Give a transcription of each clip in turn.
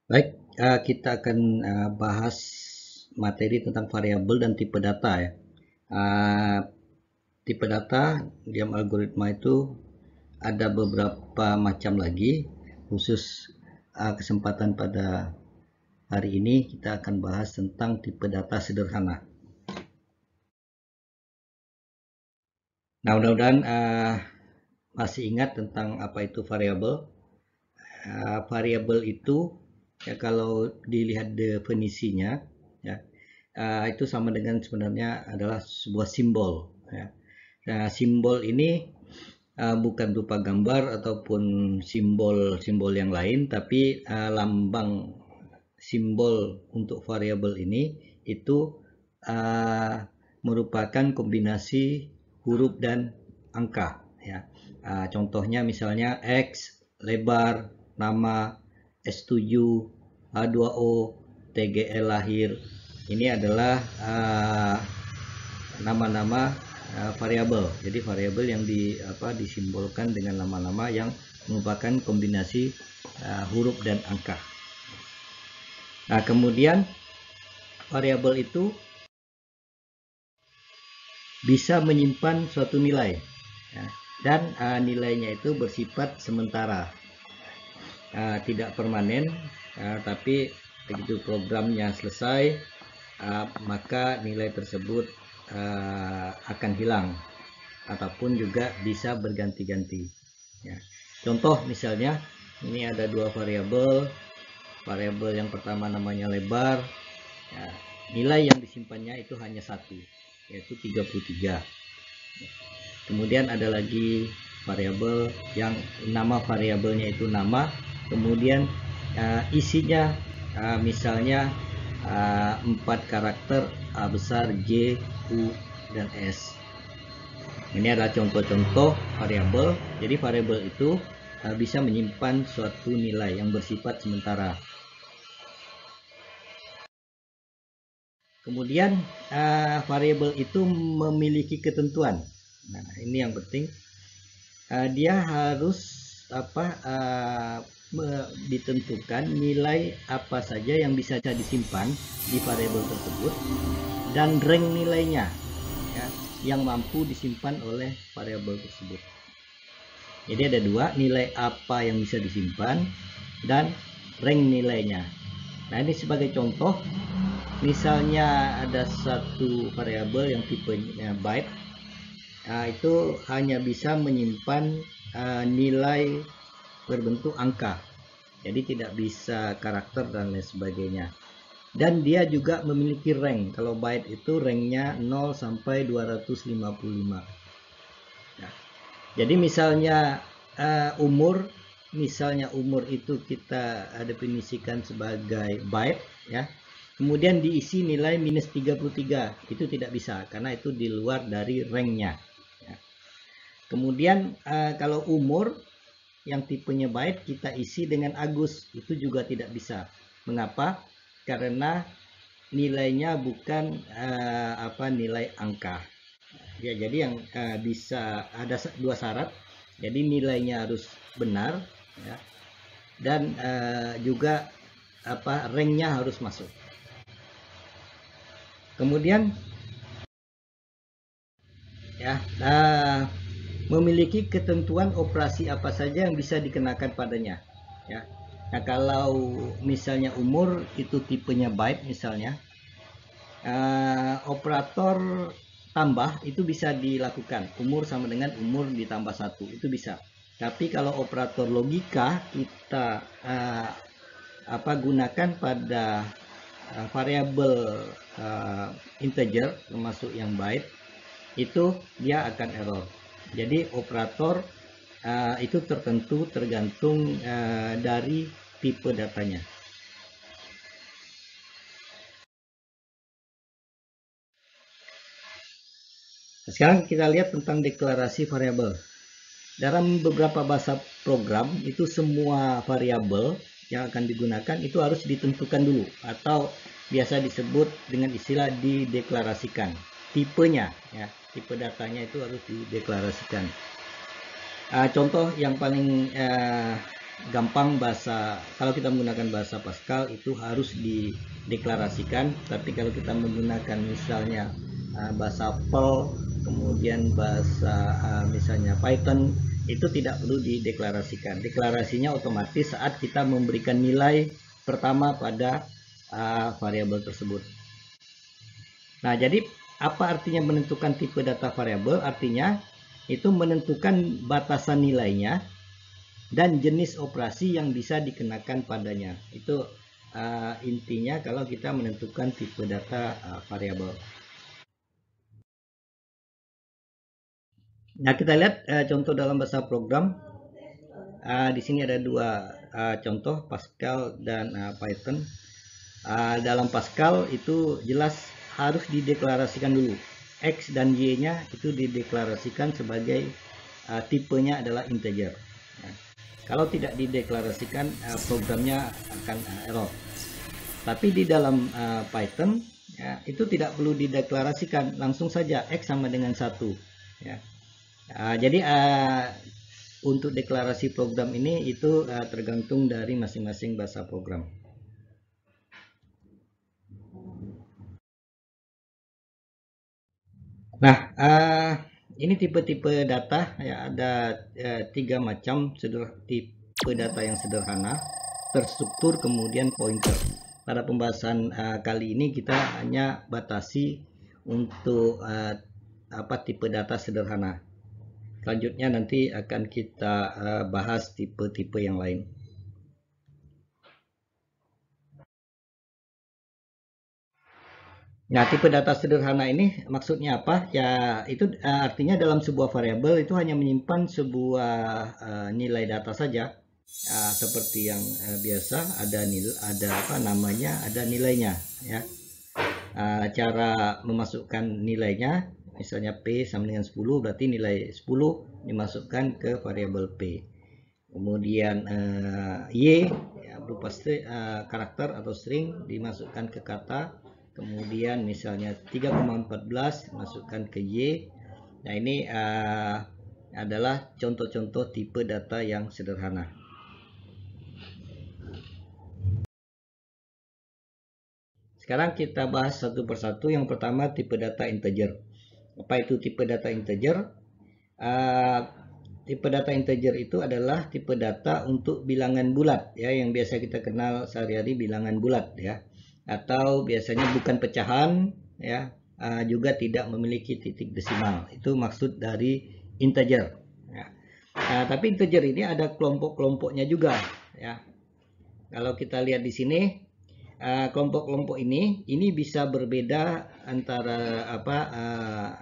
Baik, kita akan bahas materi tentang variabel dan tipe data ya. Uh, Tipe data diam algoritma itu ada beberapa macam lagi. Khusus kesempatan pada hari ini kita akan bahas tentang tipe data sederhana. Nah, mudah-mudahan masih ingat tentang apa itu variabel. Variabel itu ya kalau dilihat definisinya ya, itu sama dengan sebenarnya adalah sebuah simbol ya. Nah, simbol ini bukan berupa gambar ataupun simbol-simbol yang lain, tapi lambang simbol untuk variabel ini itu uh, merupakan kombinasi huruf dan angka ya. Contohnya misalnya X, lebar, nama, S7, H2O, TGL lahir. Ini adalah nama-nama variabel. Jadi variabel yang disimbolkan dengan nama-nama yang merupakan kombinasi huruf dan angka. Nah, kemudian variabel itu bisa menyimpan suatu nilai ya, dan nilainya itu bersifat sementara, tidak permanen, tapi begitu programnya selesai maka nilai tersebut akan hilang ataupun juga bisa berganti-ganti ya. Contoh misalnya ini ada dua variabel. Variabel yang pertama namanya lebar ya, nilai yang disimpannya itu hanya satu, yaitu 33. Kemudian ada lagi variabel yang nama variabelnya itu nama, kemudian isinya misalnya 4 karakter A besar, J, U, dan S. Ini adalah contoh-contoh variabel. Jadi variabel itu bisa menyimpan suatu nilai yang bersifat sementara. Kemudian variabel itu memiliki ketentuan. Nah, ini yang penting. Dia harus ditentukan nilai apa saja yang bisa disimpan di variabel tersebut dan rank nilainya ya, yang mampu disimpan oleh variabel tersebut. Jadi ada dua, nilai apa yang bisa disimpan dan rank nilainya. Nah, ini sebagai contoh, misalnya ada satu variabel yang tipenya byte, itu hanya bisa menyimpan nilai berbentuk angka, jadi tidak bisa karakter dan lain sebagainya. Dan dia juga memiliki rank. Kalau byte itu ranknya 0 sampai 255. Nah, jadi misalnya umur itu kita definisikan sebagai byte ya. Kemudian diisi nilai minus 33, itu tidak bisa karena itu di luar dari ranknya. Ya. Kemudian kalau umur yang tipenya byte kita isi dengan Agus, itu juga tidak bisa. Mengapa? Karena nilainya bukan nilai angka. Ya, jadi yang bisa ada dua syarat. Jadi nilainya harus benar ya, dan juga ranknya harus masuk. Kemudian ya memiliki ketentuan operasi apa saja yang bisa dikenakan padanya ya. Nah, kalau misalnya umur itu tipenya byte misalnya, operator tambah itu bisa dilakukan, umur sama dengan umur ditambah 1, itu bisa. Tapi kalau operator logika kita gunakan pada variabel integer termasuk yang byte, itu dia akan error. Jadi operator itu tergantung dari tipe datanya. Sekarang kita lihat tentang deklarasi variabel. Dalam beberapa bahasa program itu semua variabel yang akan digunakan itu harus ditentukan dulu atau biasa disebut dengan istilah dideklarasikan. Tipenya ya, tipe datanya itu harus dideklarasikan. Contoh yang paling gampang kalau kita menggunakan bahasa Pascal itu harus dideklarasikan, tapi kalau kita menggunakan misalnya bahasa Perl, kemudian bahasa misalnya Python, itu tidak perlu dideklarasikan. Deklarasinya otomatis saat kita memberikan nilai pertama pada variabel tersebut. Nah, jadi apa artinya menentukan tipe data variabel? Artinya itu menentukan batasan nilainya dan jenis operasi yang bisa dikenakan padanya. Itu intinya kalau kita menentukan tipe data variabel. Nah, kita lihat contoh dalam bahasa program. Di sini ada dua contoh, Pascal dan Python. Dalam Pascal itu jelas harus dideklarasikan dulu. X dan Y-nya itu dideklarasikan sebagai tipenya adalah integer. Kalau tidak dideklarasikan, programnya akan error. Tapi di dalam Python ya, itu tidak perlu dideklarasikan, langsung saja X sama dengan 1 ya. Jadi untuk deklarasi program ini itu tergantung dari masing-masing bahasa program. Nah, ini tipe-tipe data ya, ada 3 macam tipe data yang sederhana, terstruktur, kemudian pointer. Pada pembahasan kali ini kita hanya batasi untuk tipe data sederhana. Selanjutnya nanti akan kita bahas tipe-tipe yang lain. Nah, tipe data sederhana ini maksudnya apa? Ya, itu artinya dalam sebuah variabel itu hanya menyimpan sebuah nilai data saja. Seperti yang biasa, ada namanya, ada nilainya ya. Cara memasukkan nilainya, misalnya P sama dengan 10, berarti nilai 10 dimasukkan ke variabel P. Kemudian Y ya, berupa karakter atau string dimasukkan ke kata. Kemudian misalnya 3,14 masukkan ke Y. Nah, ini adalah contoh-contoh tipe data yang sederhana. Sekarang kita bahas satu persatu. Yang pertama, tipe data integer. Apa itu tipe data integer? Tipe data integer itu adalah tipe data untuk bilangan bulat ya, yang biasa kita kenal sehari-hari bilangan bulat ya, atau biasanya bukan pecahan ya, juga tidak memiliki titik desimal. Itu maksud dari integer ya. Tapi integer ini ada kelompok-kelompoknya juga ya. Kalau kita lihat di sini, kelompok-kelompok ini bisa berbeda antara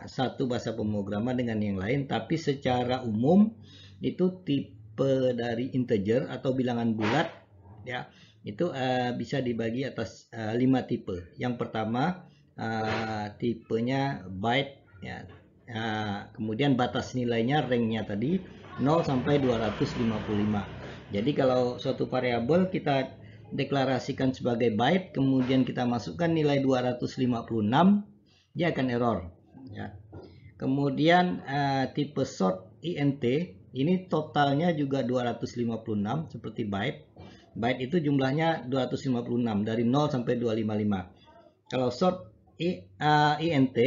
satu bahasa pemrograman dengan yang lain, tapi secara umum itu tipe dari integer atau bilangan bulat ya, itu bisa dibagi atas 5 tipe. Yang pertama tipenya byte ya. Kemudian batas nilainya, ranknya tadi 0 sampai 255. Jadi kalau suatu variabel kita deklarasikan sebagai byte, kemudian kita masukkan nilai 256, dia akan error ya. Kemudian tipe sort int, ini totalnya juga 256 seperti byte. Byte itu jumlahnya 256 dari 0 sampai 255. Kalau sort int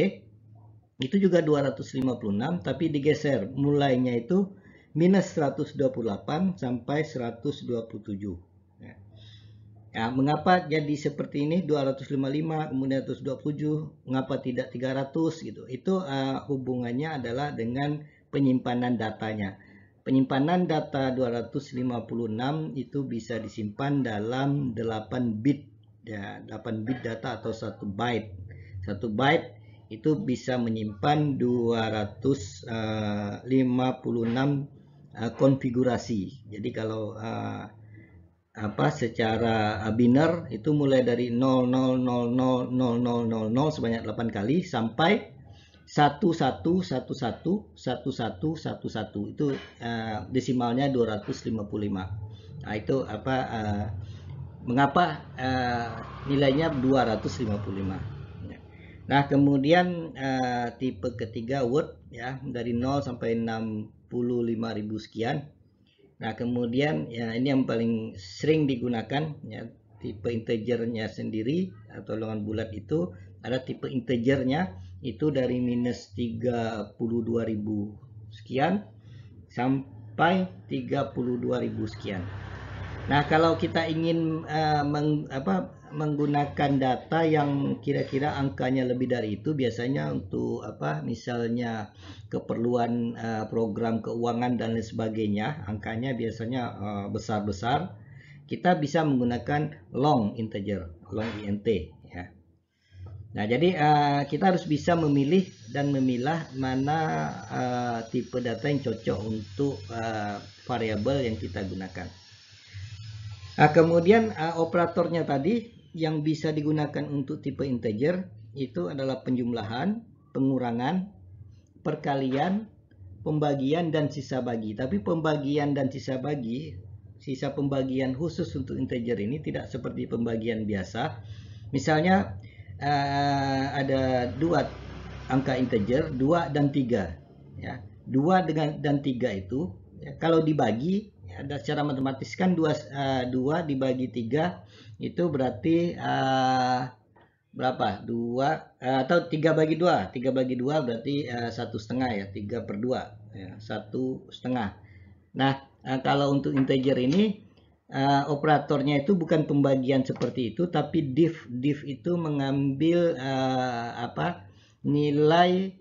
itu juga 256 tapi digeser, mulainya itu minus 128 sampai 127. Ya, mengapa jadi seperti ini 255 kemudian 127, mengapa tidak 300 gitu? Itu hubungannya adalah dengan penyimpanan datanya. Penyimpanan data 256 itu bisa disimpan dalam 8 bit ya, 8 bit data atau 1 byte. 1 byte itu bisa menyimpan 256 konfigurasi. Jadi kalau secara biner itu mulai dari 00000000 sebanyak 8 kali sampai 11111111 itu desimalnya 255. Nah, itu mengapa nilainya 255. Nah, kemudian tipe ketiga word ya, dari 0 sampai 65.000 sekian. Nah, kemudian ya ini yang paling sering digunakan ya, tipe integernya sendiri atau ulangan bulat itu ada tipe integernya itu dari minus 32.000 sekian sampai 32.000 sekian. Nah, kalau kita ingin menggunakan data yang kira-kira angkanya lebih dari itu, biasanya untuk misalnya keperluan program keuangan dan lain sebagainya, angkanya biasanya besar-besar, kita bisa menggunakan long integer, long int ya. Nah, jadi kita harus bisa memilih dan memilah mana tipe data yang cocok untuk variabel yang kita gunakan. Nah, kemudian operatornya tadi yang bisa digunakan untuk tipe integer itu adalah penjumlahan, pengurangan, perkalian, pembagian, dan sisa bagi. Tapi pembagian dan sisa bagi, sisa pembagian khusus untuk integer ini tidak seperti pembagian biasa. Misalnya ada dua angka integer, 2 dan 3. Ya. 2 dan 3 itu ya, kalau dibagi ada secara matematis kan 2 dibagi 3 itu berarti berapa? 2 atau 3 bagi 2. 3 bagi 2 berarti 1,5 ya, 3/2 ya, 1,5. Nah, kalau untuk integer ini operatornya itu bukan pembagian seperti itu, tapi div itu mengambil nilai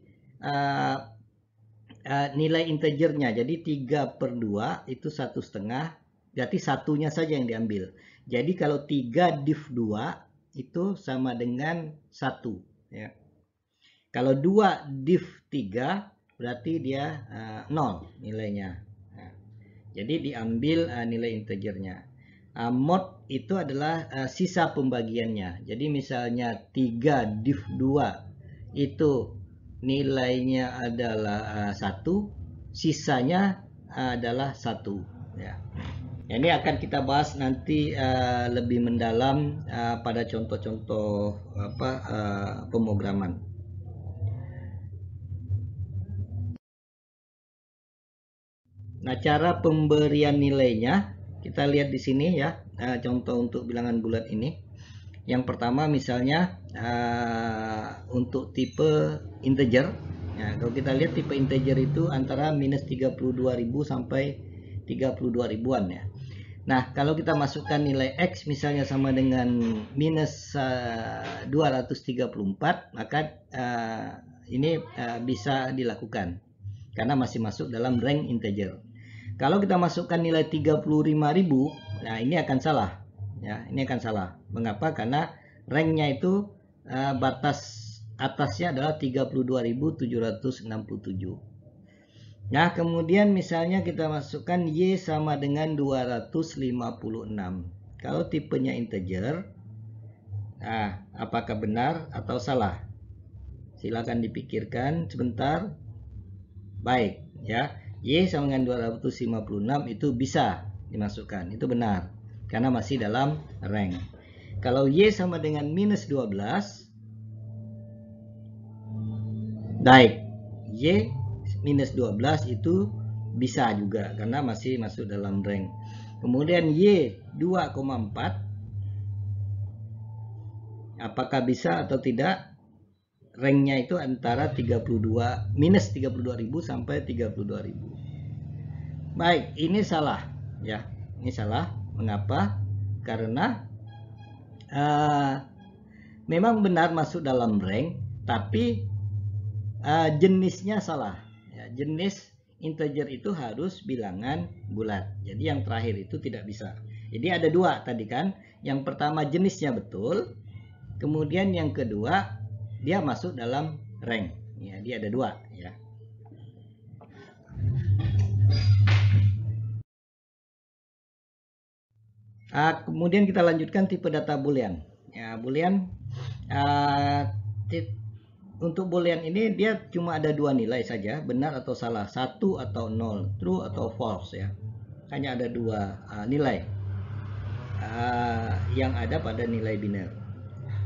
integernya. Jadi 3/2 itu 1,5, berarti satunya saja yang diambil. Jadi kalau 3 div 2 itu sama dengan 1 ya. Kalau 2 div 3 berarti dia 0 nilainya. Nah, jadi diambil nilai integernya. Mod itu adalah sisa pembagiannya. Jadi misalnya 3 div 2 itu nilainya adalah 1, sisanya adalah 1 ya. Ini akan kita bahas nanti lebih mendalam pada contoh-contoh pemrograman. Nah, cara pemberian nilainya kita lihat di sini ya, contoh untuk bilangan bulat ini. Yang pertama misalnya untuk tipe integer. Ya, kalau kita lihat tipe integer itu antara minus 32.000 sampai 32.000-an ya. Nah, kalau kita masukkan nilai X misalnya sama dengan minus 234, maka ini bisa dilakukan karena masih masuk dalam rank integer. Kalau kita masukkan nilai 35.000, nah ini akan salah. Ya, ini akan salah. Mengapa? Karena ranknya itu batas atasnya adalah 32.767. Nah, kemudian misalnya kita masukkan Y sama dengan 256. Kalau tipenya integer, nah, apakah benar atau salah? Silakan dipikirkan sebentar. Baik, ya. Y sama dengan 256 itu bisa dimasukkan. Itu benar. Karena masih dalam rank. Kalau Y sama dengan minus 12, baik, Y minus 12 itu bisa juga karena masih masuk dalam rank. Kemudian Y 2,4, apakah bisa atau tidak? Ranknya itu antara minus 32.000 sampai 32.000. Baik, ini salah ya. Ini salah. Mengapa? Karena memang benar masuk dalam rank, tapi jenisnya salah. Ya, jenis integer itu harus bilangan bulat. Jadi yang terakhir itu tidak bisa. Jadi ada dua tadi kan. Yang pertama jenisnya betul. Kemudian yang kedua dia masuk dalam rank. Ya, dia ada dua. Ya. Kemudian kita lanjutkan tipe data boolean. Ya, boolean untuk boolean ini dia cuma ada dua nilai saja, benar atau salah, 1 atau 0, true atau false ya. Hanya ada dua nilai yang ada pada nilai biner.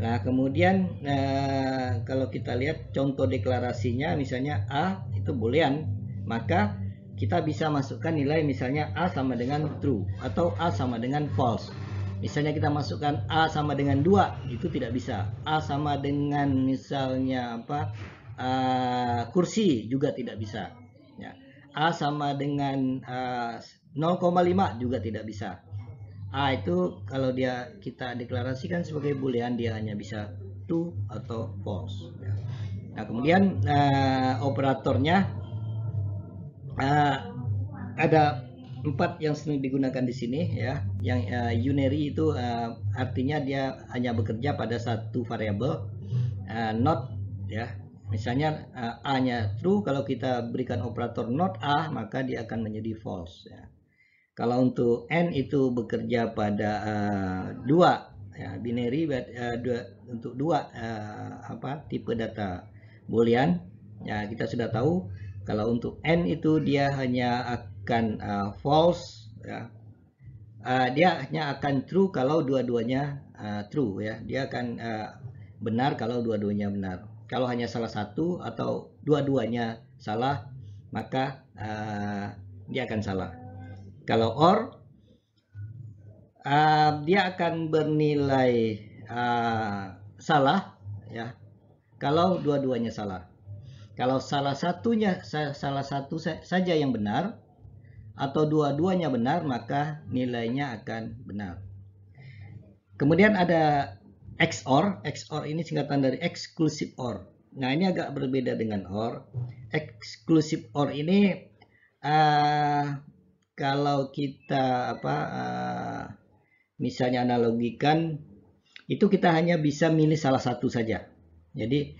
Nah, kemudian kalau kita lihat contoh deklarasinya, misalnya A itu boolean, maka kita bisa masukkan nilai misalnya A sama dengan true atau A sama dengan false. Misalnya kita masukkan A sama dengan 2, itu tidak bisa. A sama dengan misalnya kursi juga tidak bisa. Ya. A sama dengan 0,5 juga tidak bisa. A itu kalau kita deklarasikan sebagai boolean, dia hanya bisa true atau false. Ya. Nah, kemudian operatornya ada 4 yang sering digunakan di sini ya. Yang unary itu artinya dia hanya bekerja pada satu variabel. Not ya. Misalnya A-nya true, kalau kita berikan operator not A, maka dia akan menjadi false ya. Kalau untuk n itu bekerja pada 2 ya, binary untuk 2 tipe data boolean ya. Kita sudah tahu kalau untuk n itu dia hanya akan false ya. Dia hanya akan true kalau dua-duanya true ya. Dia akan benar kalau dua-duanya benar. Kalau hanya salah satu atau dua-duanya salah, maka dia akan salah. Kalau or, dia akan bernilai salah ya kalau dua-duanya salah. Kalau salah satu saja yang benar atau dua-duanya benar, maka nilainya akan benar. Kemudian ada XOR. XOR ini singkatan dari exclusive OR. Nah, ini agak berbeda dengan OR. Exclusive OR ini kalau kita misalnya analogikan, itu kita hanya bisa milih salah satu saja. Jadi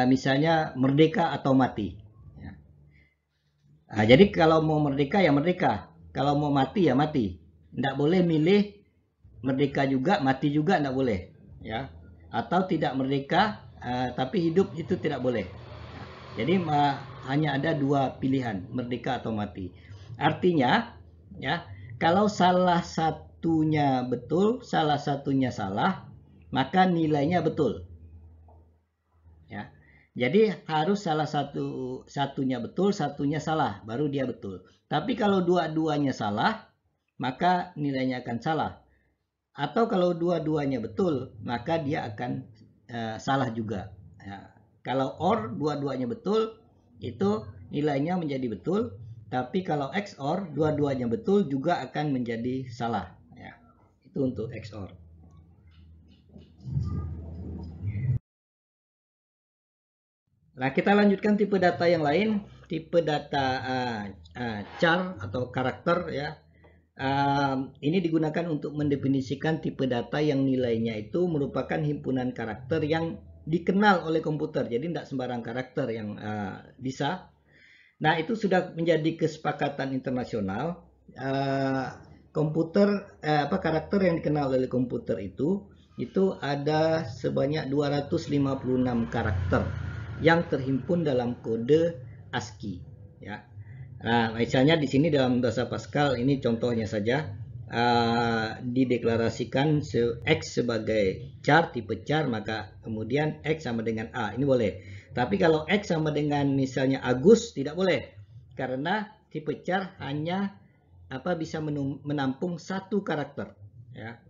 misalnya merdeka atau mati. Ya. Jadi kalau mau merdeka ya merdeka, kalau mau mati ya mati. Tidak boleh milih merdeka juga, mati juga tidak boleh. Ya. Atau tidak merdeka tapi hidup, itu tidak boleh. Jadi hanya ada 2 pilihan, merdeka atau mati. Artinya ya, kalau salah satunya betul, salah satunya salah, maka nilainya betul. Ya. Jadi harus salah satunya betul, satunya salah, baru dia betul. Tapi kalau dua-duanya salah, maka nilainya akan salah. Atau kalau dua-duanya betul, maka dia akan salah juga. Ya. Kalau OR dua-duanya betul, itu nilainya menjadi betul. Tapi kalau XOR dua-duanya betul juga akan menjadi salah. Ya. Itu untuk XOR. Nah, kita lanjutkan tipe data yang lain, tipe data char atau karakter ya. Ini digunakan untuk mendefinisikan tipe data yang nilainya itu merupakan himpunan karakter yang dikenal oleh komputer. Jadi tidak sembarang karakter yang bisa. Nah, itu sudah menjadi kesepakatan internasional. Karakter yang dikenal oleh komputer itu ada sebanyak 256 karakter yang terhimpun dalam kode ASCII ya. Nah, misalnya di sini dalam bahasa Pascal ini contohnya saja, dideklarasikan X sebagai char, tipe char, maka kemudian X sama dengan A, ini boleh. Tapi kalau X sama dengan misalnya Agus, tidak boleh, karena tipe char hanya bisa menampung satu karakter ya.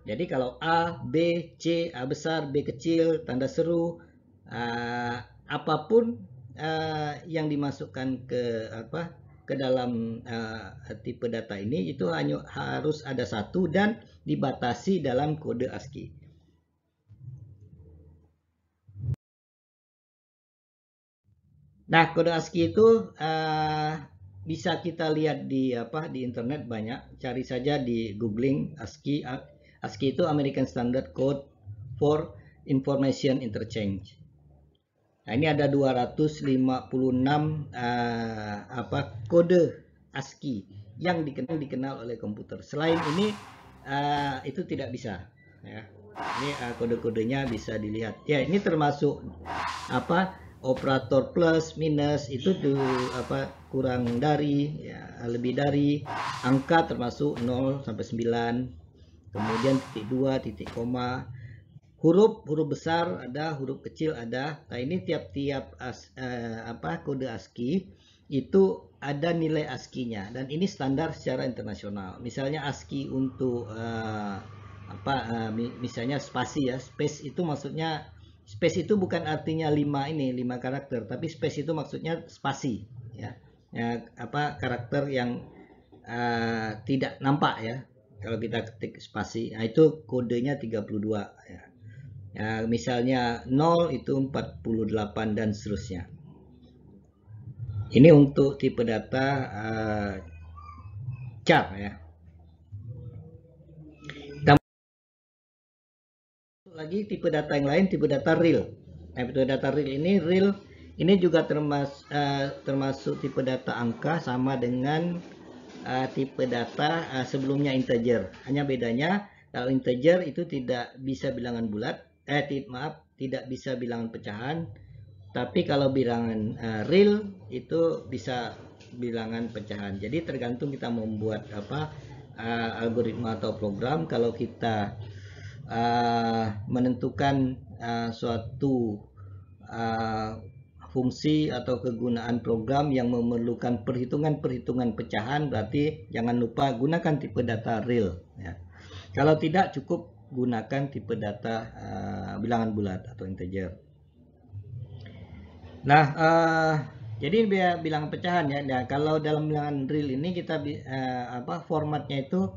Jadi kalau A, B, C, A besar, B kecil, tanda seru, apapun yang dimasukkan ke dalam tipe data ini, itu hanya harus ada satu dan dibatasi dalam kode ASCII. Nah, kode ASCII itu bisa kita lihat di internet banyak. Cari saja di googling ASCII. ASCII itu American Standard Code for Information Interchange. Nah, ini ada 256 kode ASCII yang dikenal oleh komputer. Selain ini itu tidak bisa ya. Ini kode-kodenya bisa dilihat. Ya, ini termasuk operator plus, minus, itu tuh kurang dari ya, lebih dari, angka termasuk 0 sampai 9. Kemudian titik 2, titik koma. Huruf besar ada, huruf kecil ada. Nah, ini tiap-tiap kode ASCII itu ada nilai ASCII-nya, dan ini standar secara internasional. Misalnya ASCII untuk misalnya spasi ya. Space itu maksudnya, space itu bukan artinya 5 karakter, tapi space itu maksudnya spasi ya. Karakter yang tidak nampak ya. Kalau kita ketik spasi, nah itu kodenya 32 ya. Misalnya 0 itu 48 dan seterusnya. Ini untuk tipe data char ya. Lagi tipe data yang lain, tipe data real. Tipe data real ini juga termasuk tipe data angka, sama dengan tipe data sebelumnya integer. Hanya bedanya kalau integer itu tidak bisa bilangan bulat, tidak bisa bilangan pecahan. Tapi kalau bilangan real itu bisa bilangan pecahan. Jadi tergantung kita membuat algoritma atau program. Kalau kita menentukan suatu fungsi atau kegunaan program yang memerlukan perhitungan pecahan, berarti jangan lupa gunakan tipe data real ya. Kalau tidak, cukup gunakan tipe data bilangan bulat atau integer. Nah, jadi bilangan pecahan ya. Nah, kalau dalam bilangan real ini kita formatnya itu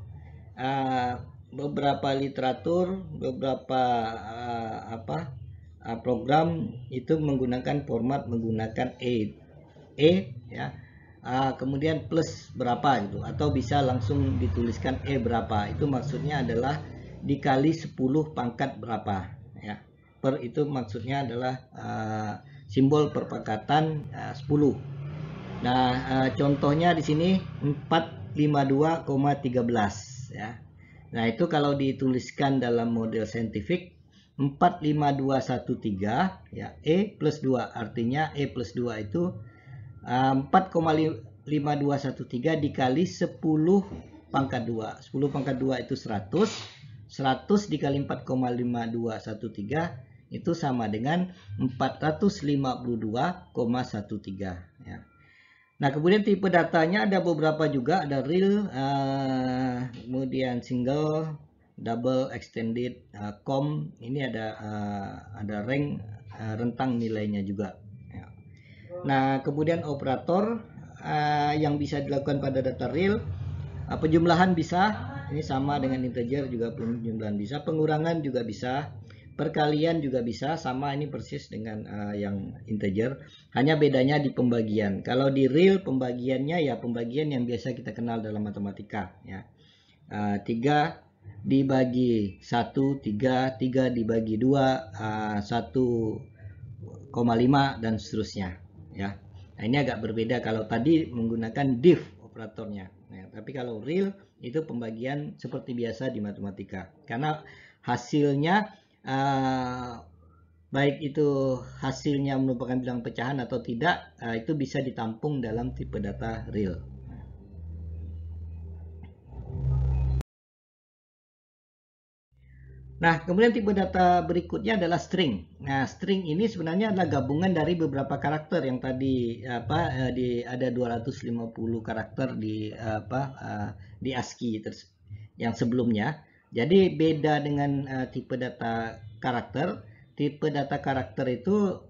beberapa literatur, beberapa program itu menggunakan format menggunakan E ya. Kemudian plus berapa gitu, atau bisa langsung dituliskan E berapa. Itu maksudnya adalah dikali 10 pangkat berapa ya. Per itu maksudnya adalah simbol perpangkatan 10. Nah, contohnya di sini 452,13 ya. Nah, itu kalau dituliskan dalam model saintifik 45213 ya, E plus 2, artinya E plus 2 itu 4,5213 dikali 10 pangkat 2. 10 pangkat 2 itu 100. 100 dikali 4,5213 itu sama dengan 452,13 ya. Nah, kemudian tipe datanya ada beberapa juga, ada real, kemudian single, double, extended, com. Ini ada rank, rentang nilainya juga ya. Nah, kemudian operator yang bisa dilakukan pada data real, penjumlahan bisa, ini sama dengan integer juga penjumlahan bisa, pengurangan juga bisa, perkalian juga bisa, sama ini persis dengan yang integer, hanya bedanya di pembagian. Kalau di real pembagiannya ya pembagian yang biasa kita kenal dalam matematika ya. 3 dibagi 1, 3 dibagi 2, 1,5 dan seterusnya ya. Nah, ini agak berbeda kalau tadi menggunakan div operatornya. Nah, tapi kalau real itu pembagian seperti biasa di matematika, karena hasilnya baik itu hasilnya merupakan bilangan pecahan atau tidak, itu bisa ditampung dalam tipe data real. Nah, kemudian tipe data berikutnya adalah string. Nah, string ini sebenarnya adalah gabungan dari beberapa karakter yang tadi ada 250 karakter di ASCII yang sebelumnya. Jadi beda dengan tipe data karakter. Tipe data karakter itu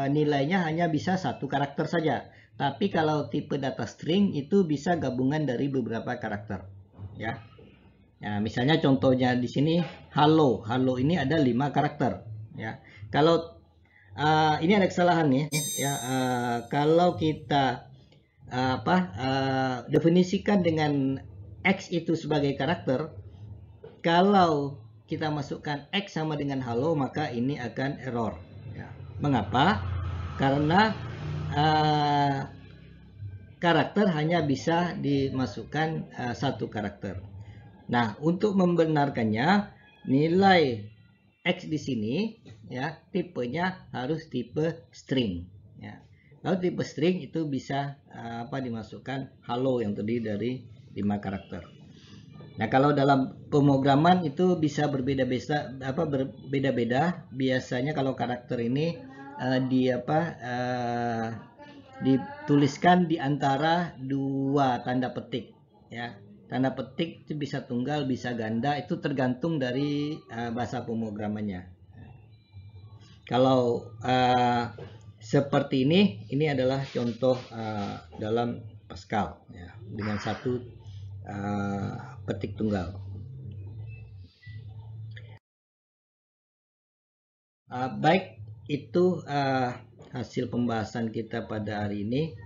nilainya hanya bisa 1 karakter saja. Tapi kalau tipe data string itu bisa gabungan dari beberapa karakter ya. Nah, misalnya contohnya di sini halo. Halo ini ada 5 karakter ya. Kalau ini ada kesalahan nih ya. Kalau kita definisikan dengan X itu sebagai karakter, kalau kita masukkan X sama dengan halo, maka ini akan error ya. Mengapa? Karena karakter hanya bisa dimasukkan 1 karakter. Nah, untuk membenarkannya, nilai X di sini ya tipenya harus tipe string ya. Kalau tipe string itu bisa dimasukkan halo yang terdiri dari 5 karakter. Nah, kalau dalam pemrograman itu bisa berbeda-beda. Biasanya kalau karakter ini dituliskan di antara dua tanda petik, ya. Tanda petik itu bisa tunggal, bisa ganda, itu tergantung dari bahasa pemrogramannya. Kalau seperti ini adalah contoh dalam Pascal, ya, dengan satu petik tunggal. Baik, itu hasil pembahasan kita pada hari ini.